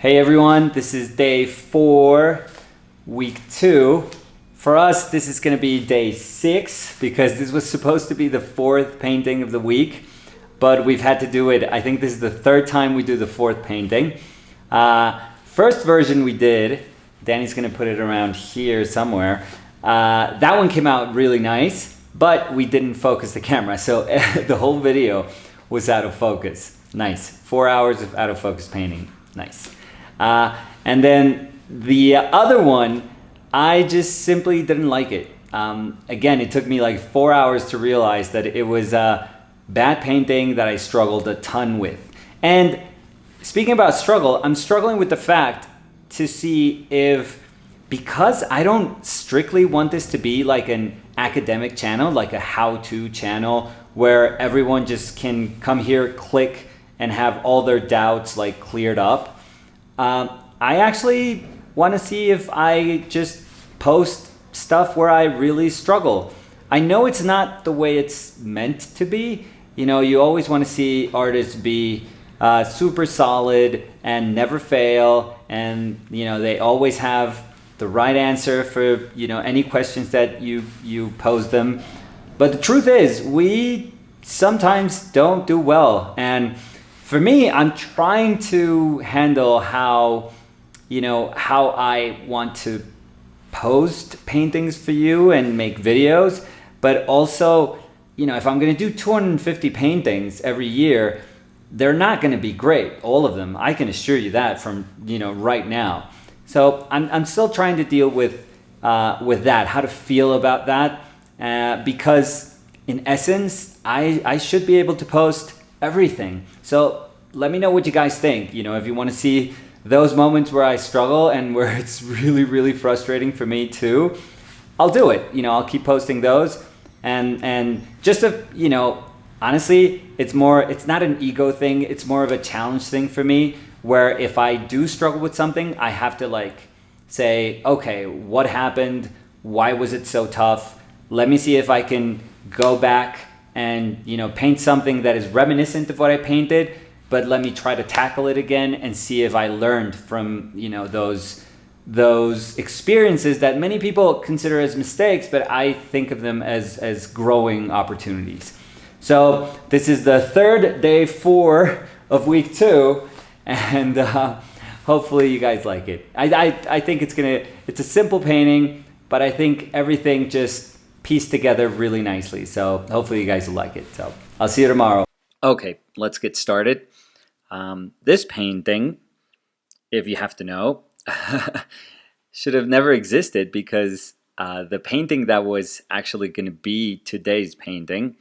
Hey everyone, this is day 4, week 2. For us, this is going to be day 6 because this was supposed to be the 4th painting of the week, but we've had to do it. I think this is the 3rd time we do the 4th painting. First version we did, Danny's going to put it around here somewhere. That one came out really nice, but we didn't focus the camera, so the whole video was out of focus. Nice. 4 hours of out of focus painting. Nice. And then the other one, I just simply didn't like it. Again, it took me like 4 hours to realize that it was a bad painting that I struggled a ton with. And speaking about struggle, I'm struggling with the fact to see if, because I don't strictly want this to be like an academic channel, like a how-to channel where everyone just can come here, click, and have all their doubts like cleared up. I actually want to see if I just post stuff where I really struggle. I know it's not the way it's meant to be. You know, you always want to see artists be super solid and never fail, and you know they always have the right answer for any questions that you pose them. But the truth is, we sometimes don't do well, and for me, I'm trying to handle how I want to post paintings for you and make videos, but also, if I'm going to do 250 paintings every year, they're not going to be great, all of them. I can assure you that from, right now. So I'm still trying to deal with that, how to feel about that, because in essence, I should be able to post everything. So let me know what you guys think. If you want to see those moments where I struggle and where it's really, really frustrating for me too, I'll do it. I'll keep posting those. And just honestly, it's not an ego thing. It's more of a challenge thing for me, where if I do struggle with something, I have to say, okay, what happened? Why was it so tough? Let me see if I can go back and paint something that is reminiscent of what I painted, but let me try to tackle it again and see if I learned from those experiences that many people consider as mistakes, but I think of them as growing opportunities. So this is the 3rd day 4 of week 2, and hopefully you guys like it. I think it's a simple painting, but I think everything just pieced together really nicely. So hopefully you guys will like it. So I'll see you tomorrow. Okay, let's get started. This painting, if you have to know, should have never existed, because the painting that was actually going to be today's painting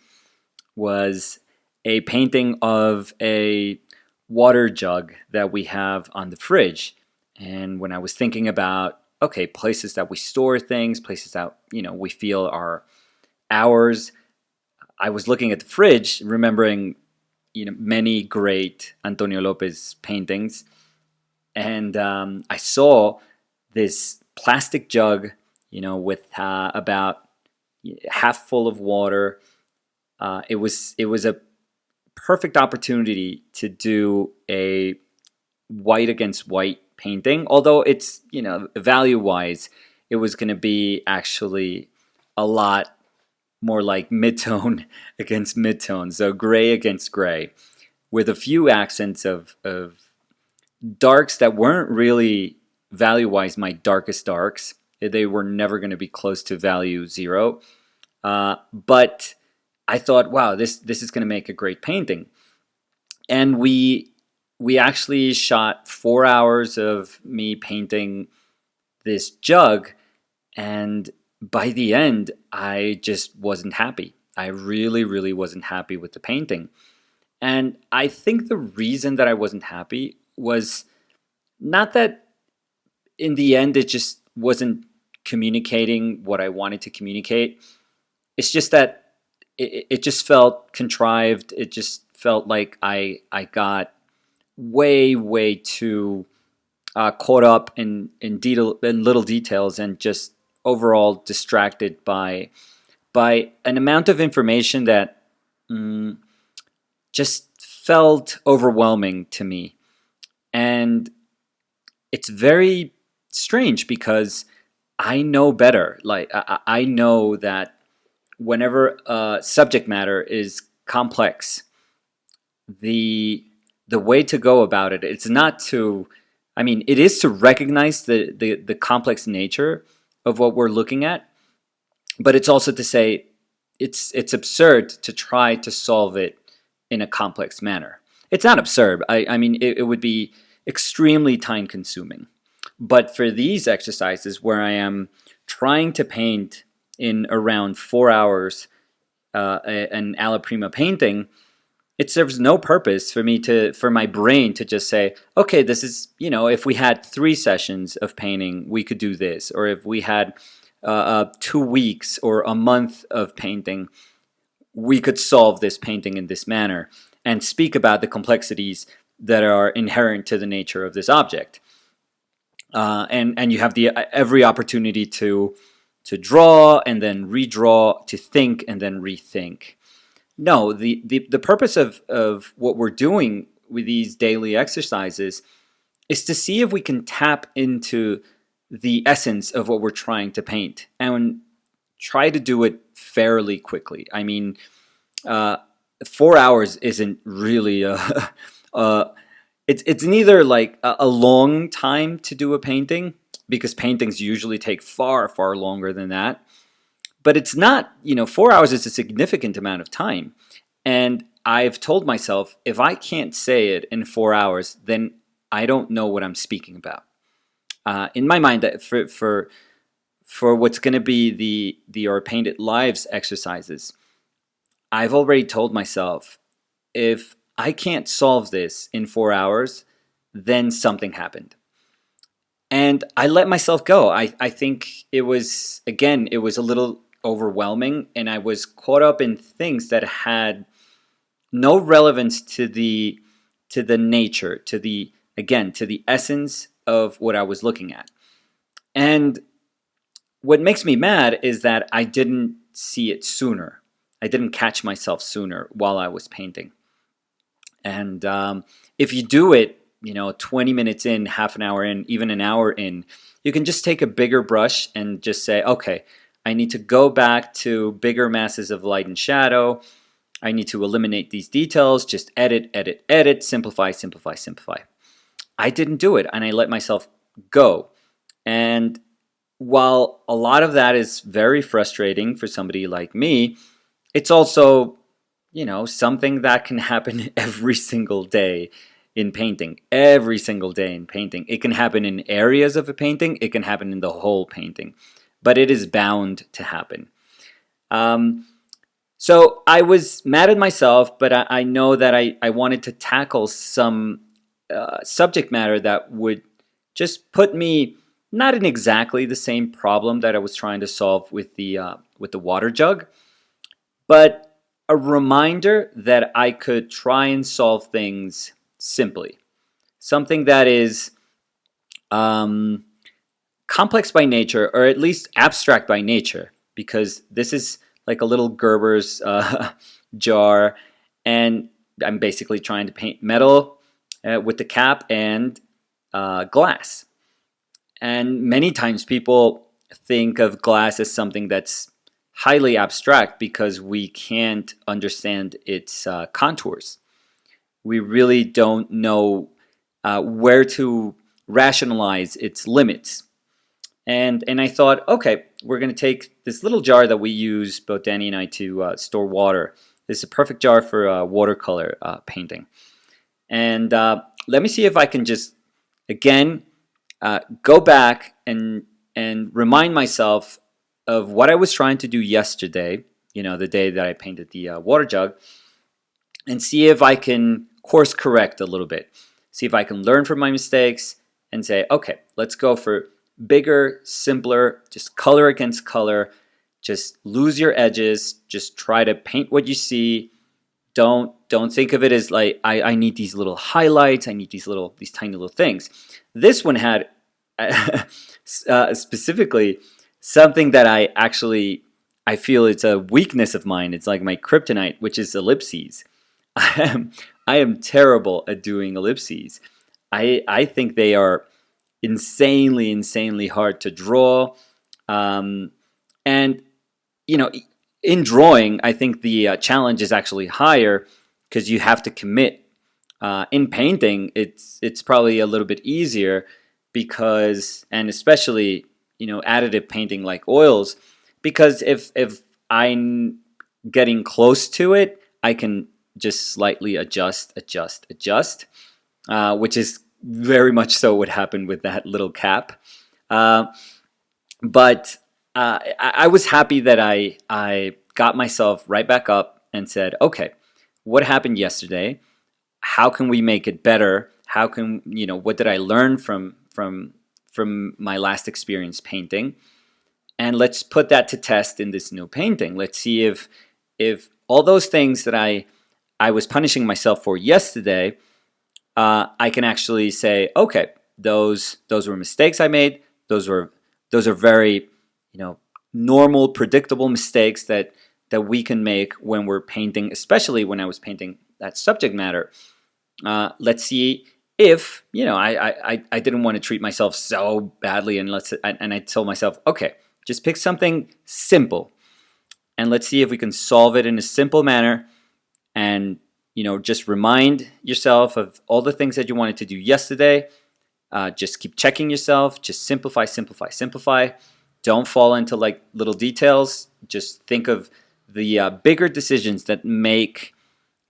was a painting of a water jug that we have on the fridge. And when I was thinking about, okay, places that we store things, places that, we feel are ours, I was looking at the fridge, remembering, many great Antonio Lopez paintings. And I saw this plastic jug, with about half full of water. It was a perfect opportunity to do a white against white painting, although it's, value-wise, it was going to be actually a lot more like mid-tone against mid-tone, so gray against gray, with a few accents of darks that weren't really value-wise my darkest darks. They were never going to be close to value 0, but I thought, wow, this is going to make a great painting. And we actually shot 4 hours of me painting this jug, and by the end, I just wasn't happy. I really, really wasn't happy with the painting. And I think the reason that I wasn't happy was not that in the end it just wasn't communicating what I wanted to communicate. It's just that it just felt contrived. It just felt like I got way, way too caught up in little details, and just overall distracted by an amount of information that just felt overwhelming to me. And it's very strange because I know better. Like I know that whenever subject matter is complex, the the way to go about it, it's not to, I mean, it is to recognize the complex nature of what we're looking at, but it's also to say it's absurd to try to solve it in a complex manner. It's not absurd. I mean, it would be extremely time consuming. But for these exercises where I am trying to paint in around 4 hours an alla prima painting, it serves no purpose for my brain to just say, okay, this is, if we had 3 sessions of painting, we could do this. Or if we had 2 weeks or a month of painting, we could solve this painting in this manner and speak about the complexities that are inherent to the nature of this object. And you have every opportunity to draw and then redraw, to think and then rethink. No, the purpose of what we're doing with these daily exercises is to see if we can tap into the essence of what we're trying to paint and try to do it fairly quickly. I mean, 4 hours isn't really it's neither like a long time to do a painting, because paintings usually take far, far longer than that. But it's not, 4 hours is a significant amount of time. And I've told myself, if I can't say it in 4 hours, then I don't know what I'm speaking about. In my mind, that for what's going to be the Our Painted Lives exercises, I've already told myself, if I can't solve this in 4 hours, then something happened. And I let myself go. I think it was a little overwhelming, and I was caught up in things that had no relevance to the nature, to the essence of what I was looking at. And what makes me mad is that I didn't see it sooner. I didn't catch myself sooner while I was painting. And if you do it, 20 minutes in, half an hour in, even an hour in, you can just take a bigger brush and just say, okay, I need to go back to bigger masses of light and shadow. I need to eliminate these details, just edit, edit, edit, simplify, simplify, simplify. I didn't do it, and I let myself go. And while a lot of that is very frustrating for somebody like me, it's also, something that can happen every single day in painting. Every single day in painting. It can happen in areas of a painting. It can happen in the whole painting. But it is bound to happen. So I was mad at myself, but I know that I wanted to tackle some subject matter that would just put me not in exactly the same problem that I was trying to solve with the water jug, but a reminder that I could try and solve things simply. Something that is complex by nature, or at least abstract by nature, because this is like a little Gerber's jar, and I'm basically trying to paint metal with the cap and glass. And many times people think of glass as something that's highly abstract because we can't understand its contours. We really don't know where to rationalize its limits. And I thought, okay, we're going to take this little jar that we use, both Danny and I, to store water. This is a perfect jar for watercolor painting. And let me see if I can just, again, go back and remind myself of what I was trying to do yesterday, the day that I painted the water jug, and see if I can course correct a little bit. See if I can learn from my mistakes and say, okay, let's go for bigger, simpler, just color against color. Just lose your edges. Just try to paint what you see. Don't think of it as like I need these little highlights. I need these tiny little things. This one had specifically something that I feel it's a weakness of mine. It's like my kryptonite, which is ellipses. I am terrible at doing ellipses. I think they are insanely hard to draw. And in drawing, I think the challenge is actually higher because you have to commit. In painting, it's probably a little bit easier because, and especially additive painting like oils, because if I'm getting close to it, I can just slightly adjust, which is very much so what happened with that little cap. Uh, but I was happy that I got myself right back up and said, okay, what happened yesterday? How can we make it better? How can what did I learn from my last experience painting? And let's put that to test in this new painting. Let's see if all those things that I was punishing myself for yesterday, I can actually say, okay, those were mistakes I made. Those are very normal, predictable mistakes that we can make when we're painting, especially when I was painting that subject matter. Let's see if I didn't want to treat myself so badly, and I told myself, okay, just pick something simple, and let's see if we can solve it in a simple manner, and just remind yourself of all the things that you wanted to do yesterday. Just keep checking yourself. Just simplify. Don't fall into like little details. Just think of the bigger decisions that make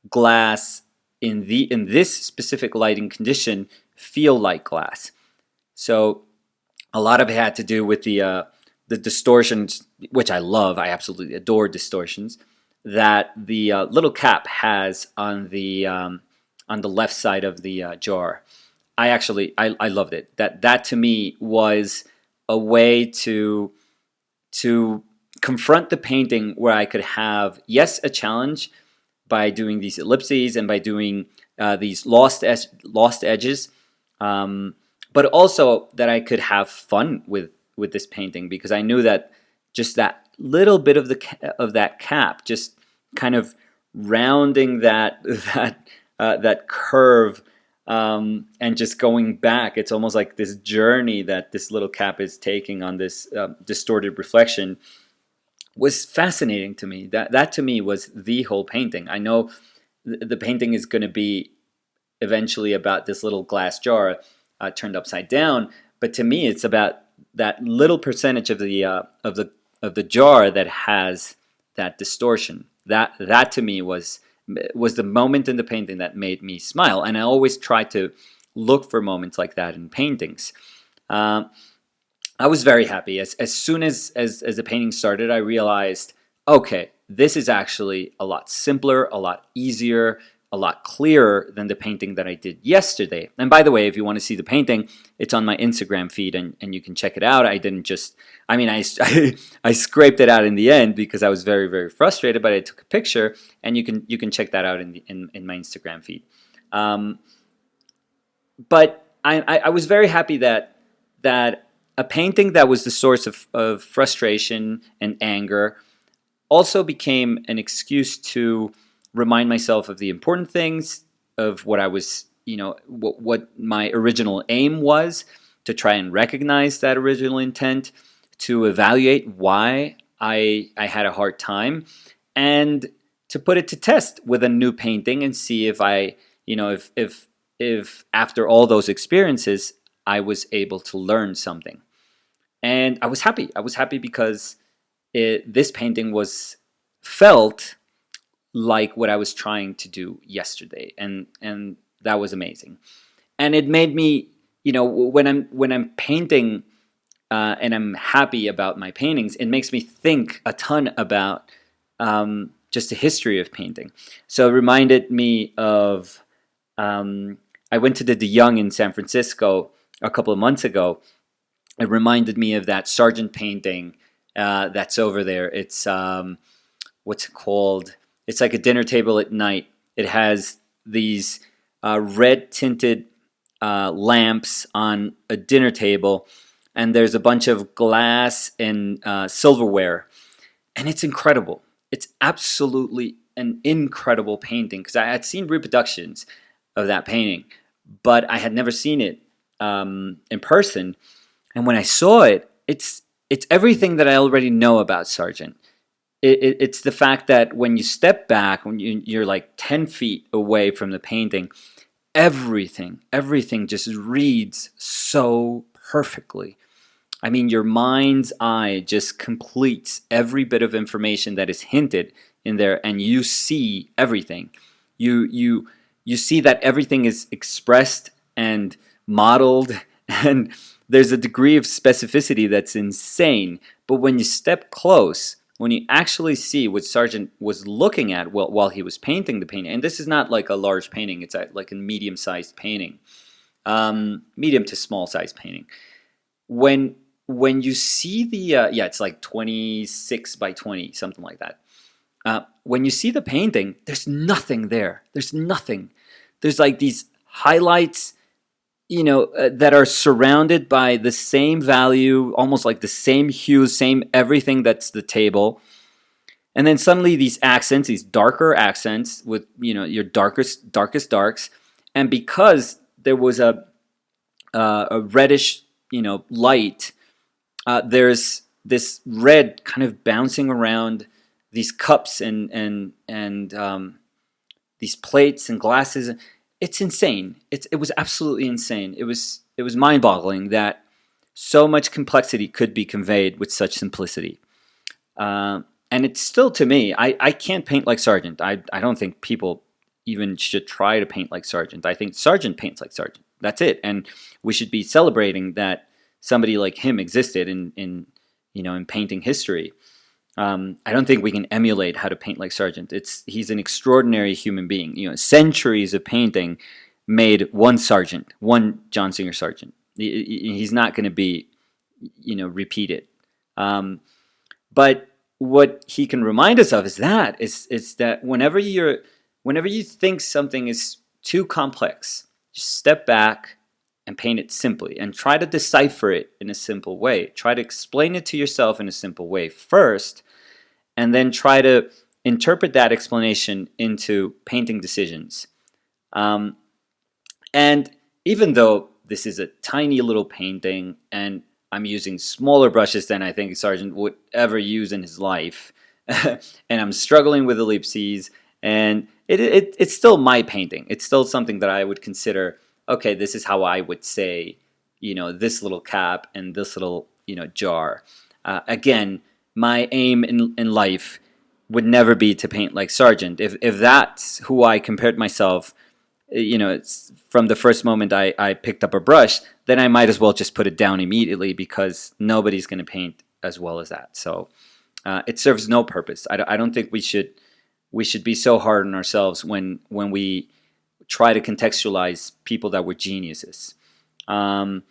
glass in this specific lighting condition feel like glass. So a lot of it had to do with the distortions, which I love. I absolutely adore distortions that the little cap has on the left side of the jar. I loved it. That to me was a way to confront the painting where I could have, yes, a challenge by doing these ellipses and by doing these lost edges, but also that I could have fun with this painting, because I knew that just that little bit of that cap, just kind of rounding that curve, and just going back. It's almost like this journey that this little cap is taking on this distorted reflection was fascinating to me. That to me was the whole painting. I know the painting is going to be eventually about this little glass jar turned upside down, but to me it's about that little percentage of the jar that has that distortion. That to me was the moment in the painting that made me smile, and I always try to look for moments like that in paintings. I was very happy. As soon as the painting started, I realized, okay, this is actually a lot simpler, a lot easier, a lot clearer than the painting that I did yesterday. And by the way, if you want to see the painting, it's on my Instagram feed, and you can check it out. I didn't just, I scraped it out in the end because I was very frustrated, but I took a picture, and you can check that out in my Instagram feed. But I was very happy that a painting that was the source of frustration and anger also became an excuse to remind myself of the important things, of what I was, what my original aim was, to try and recognize that original intent, to evaluate why I had a hard time, and to put it to test with a new painting and see if if after all those experiences I was able to learn something. And I was happy. I was happy because this painting felt like what I was trying to do yesterday, and that was amazing. And it made me, when I'm painting and I'm happy about my paintings, it makes me think a ton about just the history of painting. So it reminded me of I went to the De Young in San Francisco a couple of months ago. It reminded me of that Sargent painting that's over there. It's what's it called? It's like a dinner table at night. It has these red tinted lamps on a dinner table, and there's a bunch of glass and silverware, and it's incredible. It's absolutely an incredible painting, because I had seen reproductions of that painting, but I had never seen it in person. And when I saw it, it's everything that I already know about Sargent. It's the fact that when you step back, when you're like 10 feet away from the painting, everything just reads so perfectly. I mean, your mind's eye just completes every bit of information that is hinted in there, and you see everything. You see that everything is expressed and modeled, and there's a degree of specificity that's insane. But when you step close, when you actually see what Sargent was looking at while he was painting the painting, and this is not like a large painting, it's like a medium-sized painting, medium to small-sized painting. When you see the it's like 26 by 20, something like that. When you see the painting, there's nothing there. There's nothing. There's like these highlights, that are surrounded by the same value, almost like the same hue, same everything that's the table. And then suddenly these accents, these darker accents with, your darkest darks. And because there was a reddish, light, there's this red kind of bouncing around these cups and these plates and glasses. It's insane. It was absolutely insane. It was mind-boggling that so much complexity could be conveyed with such simplicity. And it's still, to me, I can't paint like Sargent. I don't think people even should try to paint like Sargent. I think Sargent paints like Sargent. That's it. And we should be celebrating that somebody like him existed in painting history. I don't think we can emulate how to paint like Sargent. He's an extraordinary human being. Centuries of painting made one Sargent, one John Singer Sargent. He's not going to be, repeated. But what he can remind us of is that whenever you think something is too complex, just step back and paint it simply and try to decipher it in a simple way. Try to explain it to yourself in a simple way first, and then try to interpret that explanation into painting decisions. And even though this is a tiny little painting and I'm using smaller brushes than I think Sargent would ever use in his life, and I'm struggling with ellipses, and it's still my painting. It's still something that I would consider, okay, this is how I would say, this little cap and this little, jar. Again, my aim in life would never be to paint like Sargent. If that's who I compared myself, from the first moment I picked up a brush, then I might as well just put it down immediately, because nobody's going to paint as well as that. So it serves no purpose. I don't think we should be so hard on ourselves when we try to contextualize people that were geniuses. And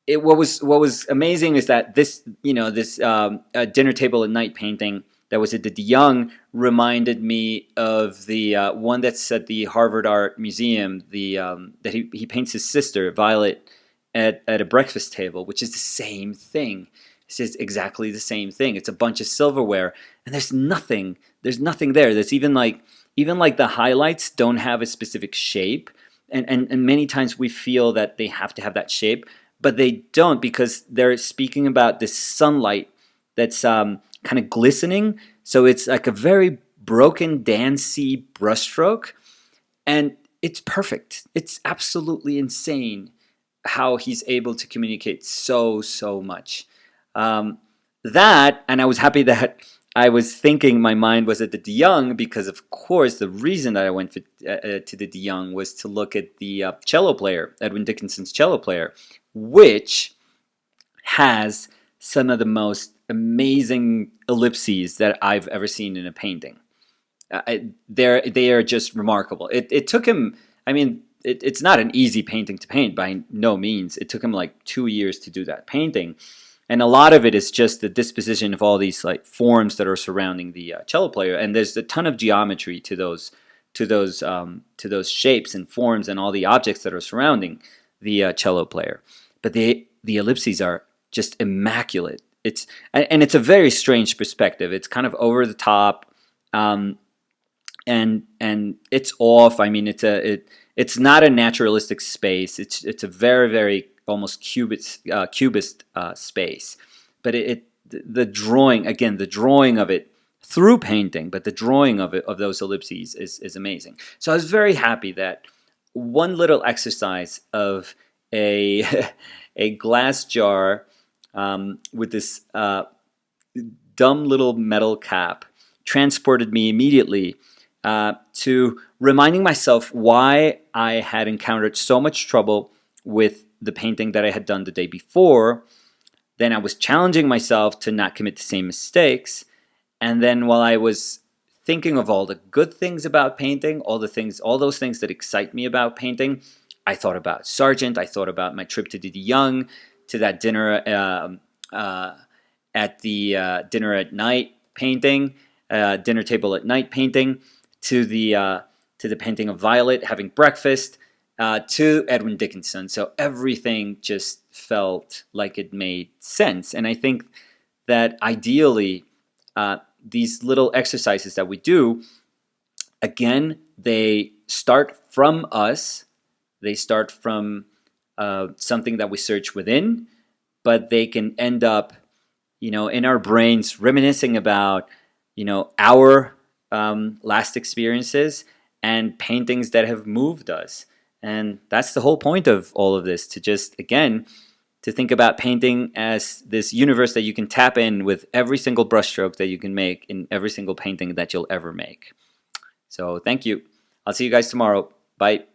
what was amazing is that this dinner table at night painting that was at the de Young reminded me of the one that's at the Harvard Art Museum. That he paints his sister Violet at a breakfast table, which is the same thing. It's just exactly the same thing. It's a bunch of silverware, and there's nothing there. There's even like the highlights don't have a specific shape, and many times we feel that they have to have that shape. But they don't, because they're speaking about this sunlight that's kind of glistening. So it's like a very broken, dancey brushstroke. And it's perfect. It's absolutely insane how he's able to communicate so much. That, and I was happy that I was thinking my mind was at the de Young, because of course the reason that I went to the de Young was to look at the cello player, Edwin Dickinson's cello player, which has some of the most amazing ellipses that I've ever seen in a painting. They are just remarkable. It took him, it's not an easy painting to paint by no means. It took him like 2 years to do that painting. And a lot of it is just the disposition of all these like forms that are surrounding the cello player. And there's a ton of geometry to those shapes and forms and all the objects that are surrounding the cello player. But the ellipses are just immaculate. It's a very strange perspective. It's kind of over the top, and it's off. It's it's not a naturalistic space. It's a very, very almost cubist space. But the drawing, again, the drawing of it through painting, but the drawing of it, of those ellipses, is amazing. So I was very happy that one little exercise of a a glass jar with this dumb little metal cap transported me immediately to reminding myself why I had encountered so much trouble with the painting that I had done the day before. Then I was challenging myself to not commit the same mistakes. And then while I was thinking of all the good things about painting, all those things that excite me about painting, I thought about Sargent. I thought about my trip to Didi Young, to that dinner at the dinner at night painting, dinner table at night painting, to the painting of Violet having breakfast, to Edwin Dickinson. So everything just felt like it made sense. And I think that ideally, these little exercises that we do, again, they start from us. They start from something that we search within, but they can end up, in our brains reminiscing about, our last experiences and paintings that have moved us. And that's the whole point of all of this, to just, again, to think about painting as this universe that you can tap in with every single brushstroke that you can make in every single painting that you'll ever make. So thank you. I'll see you guys tomorrow. Bye.